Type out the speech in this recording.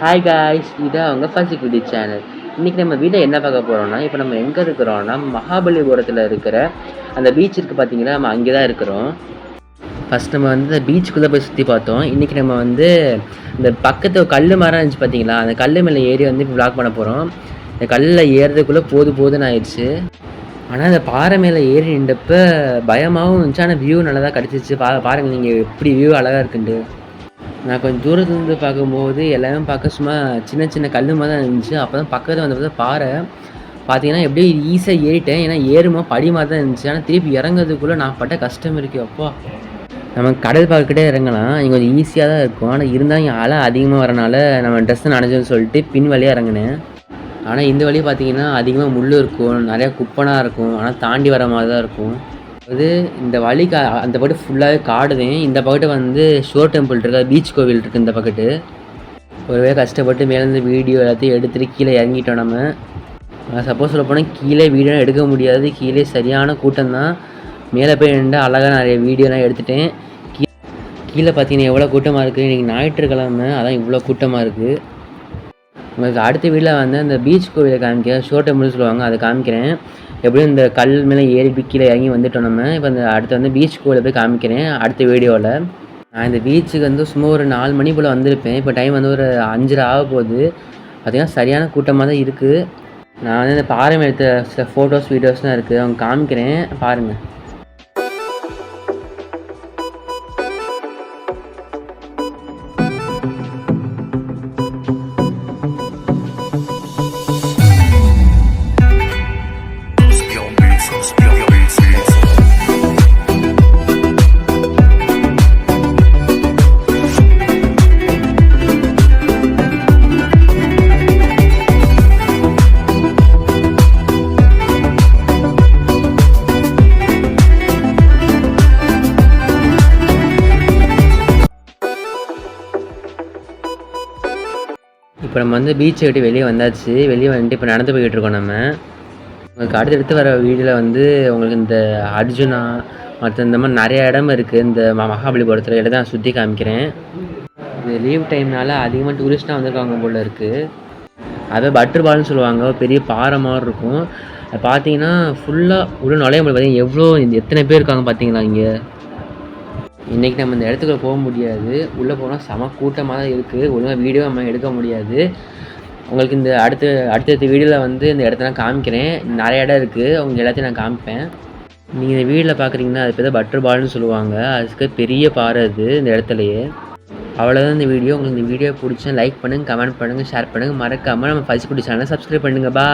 Hi guys, இதான் அவங்க first குட்டி சேனல். இன்றைக்கி நம்ம வீட்டில் என்ன பார்க்க போகிறோம்னா, இப்போ நம்ம எங்கே இருக்கிறோம்னா மகாபலிபுரத்தில் இருக்கிற அந்த பீச் இருக்குது பார்த்தீங்களா, நம்ம அங்கே தான் இருக்கிறோம். ஃபஸ்ட் நம்ம வந்து இந்த பீச்சுக்குள்ளே போய் சுற்றி பார்த்தோம். இன்றைக்கி நம்ம வந்து இந்த பக்கத்து கல் மரம் இருந்துச்சு பார்த்தீங்களா, அந்த கல் மேலே ஏறி வந்து இப்போ விளாக் பண்ண போகிறோம். இந்த கல்லில் ஏறுறதுக்குள்ளே போதுன்னு ஆயிடுச்சு. ஆனால் இந்த பாறை மேலே ஏறி நின்றப்ப பயமாகவும் இருந்துச்சு, ஆனால் வியூ நல்லா தான் கிடச்சிச்சு. பாருங்கள் நீங்கள் எப்படி வியூ அழகாக இருக்குன்ட்டு. நான் கொஞ்சம் தூரத்துலேருந்து பார்க்கும்போது எல்லாமே பார்க்க சும்மா சின்ன சின்ன கல் மாதிரி தான் இருந்துச்சு. அப்போ தான் பக்கத்தில் வந்து பாறை பார்த்தீங்கன்னா எப்படியே ஈஸியாக ஏறிட்டேன். ஏன்னா ஏறுமா படி மாதிரி தான் இருந்துச்சு. ஆனால் திருப்பி இறங்குறதுக்குள்ளே நான் பட்ட கஷ்டம் இருக்குது. அப்பா, நம்ம கடல் பார்க்கிட்டே இறங்கலாம், இங்கே கொஞ்சம் ஈஸியாக தான் இருக்கும். ஆனால் இருந்தால் இங்கே அலை அதிகமாக வரனால நம்ம ட்ரெஸ்ஸை நனைஞ்சோன்னு சொல்லிட்டு பின் வழியாக இறங்கினேன். ஆனால் இந்த வழி பார்த்தீங்கன்னா அதிகமாக முள் இருக்கும், நிறையா குப்பனாக இருக்கும். ஆனால் தாண்டி வர மாதிரி தான் இருக்கும். அது இந்த வழிக்கு அந்த பக்கத்து ஃபுல்லாகவே காடுதேன். இந்த பக்கத்து வந்து ஷோர் டெம்பிள் இருக்குது, பீச் கோவில் இருக்குது இந்த பக்கத்து. ஒருவே கஷ்டப்பட்டு மேலேருந்து வீடியோ எல்லாத்தையும் எடுத்துகிட்டு கீழே இறங்கிட்டோம். நம்ம சப்போஸ் சொல்ல போனால் கீழே வீடியோ எடுக்க முடியாது, கீழே சரியான கூட்டம் தான். மேலே போய் நின்று அழகாக நிறைய வீடியோலாம் எடுத்துட்டேன். கீழே பார்த்தீங்கன்னா எவ்வளோ கூட்டமாக இருக்குது. இன்றைக்கி ஞாயிற்றுக்கிழமை, அதான் இவ்வளோ கூட்டமாக இருக்குது. உங்களுக்கு அடுத்த வீட்டில் வந்து அந்த பீச் கோவிலை காமிக்கிறேன், ஷோர் டெம்பிள்னு சொல்லுவாங்க, அதை காமிக்கிறேன். எப்படியும் இந்த கல் மேலே ஏறி கீழே இறங்கி வந்துட்டோம் நம்ம. இப்போ இந்த அடுத்து வந்து பீச் கோவிலை போய் காமிக்கிறேன் அடுத்த வீடியோவில். நான் இந்த பீச்சுக்கு வந்து சும்மா ஒரு 4 மணி போல் வந்திருப்பேன். இப்போ டைம் வந்து ஒரு 5:30 ஆக போகுது. பார்த்திங்கன்னா சரியான கூட்டமாக தான் இருக்குது. நான் வந்து இந்த பாறை மேலே எடுத்த சில ஃபோட்டோஸ் வீடியோஸ்லாம் இருக்குது, அவங்க காமிக்கிறேன் பாருங்கள். இப்போ நம்ம வந்து பீச்சை விட்டு வெளியே வந்தாச்சு. வெளியே வந்துட்டு இப்போ நடந்து போய்கிட்டு இருக்கோம். நம்ம உங்களுக்கு அடுத்தடுத்து வர வீடியோவில் வந்து உங்களுக்கு இந்த அர்ஜுனா மற்ற இந்த மாதிரி நிறைய இடம் இருக்குது இந்த மகாபலிபுரத்தில். இடம் தான் சுற்றி காமிக்கிறேன். இந்த லீவ் டைம்னால அதிகமாக டூரிஸ்ட்டாக வந்திருக்காங்க போல் இருக்குது. அதை பட்டர் பால்னு சொல்லுவாங்க, பெரிய பாறை மாதிரி இருக்கும். அது பார்த்தீங்கன்னா ஃபுல்லாக உள்ள நுழைய முடியாது. பார்த்தீங்கன்னா எத்தனை பேர் இருக்காங்க பார்த்தீங்களா இங்கே. இன்றைக்கி நம்ம இந்த இடத்துக்குள்ள போக முடியாது, உள்ளே போனால் செம கூட்டமாக தான் இருக்குது. ஒழுங்காக வீடியோ நம்ம எடுக்க முடியாது. உங்களுக்கு இந்த அடுத்தடுத்த வீடியோவில் வந்து இந்த இடத்தெல்லாம் காமிக்கிறேன். நிறைய இடம் இருக்குது, அவங்க எல்லாத்தையும் நான் காமிப்பேன். நீங்கள் இந்த வீடியோவில் பார்க்குறீங்கன்னா அது பேர் பட்டர் பால்னு சொல்லுவாங்க. அதுக்கு பெரிய பாறை அது இந்த இடத்துலையே. அவ்வளோதான் இந்த வீடியோ. உங்களுக்கு இந்த வீடியோ பிடிச்சா லைக் பண்ணுங்கள், கமெண்ட் பண்ணுங்கள், ஷேர் பண்ணுங்கள். மறக்காமல் நம்ம ஃபர்ஸ்ட் குட்டி சேனலை சப்ஸ்கிரைப் பண்ணுங்கள். பா.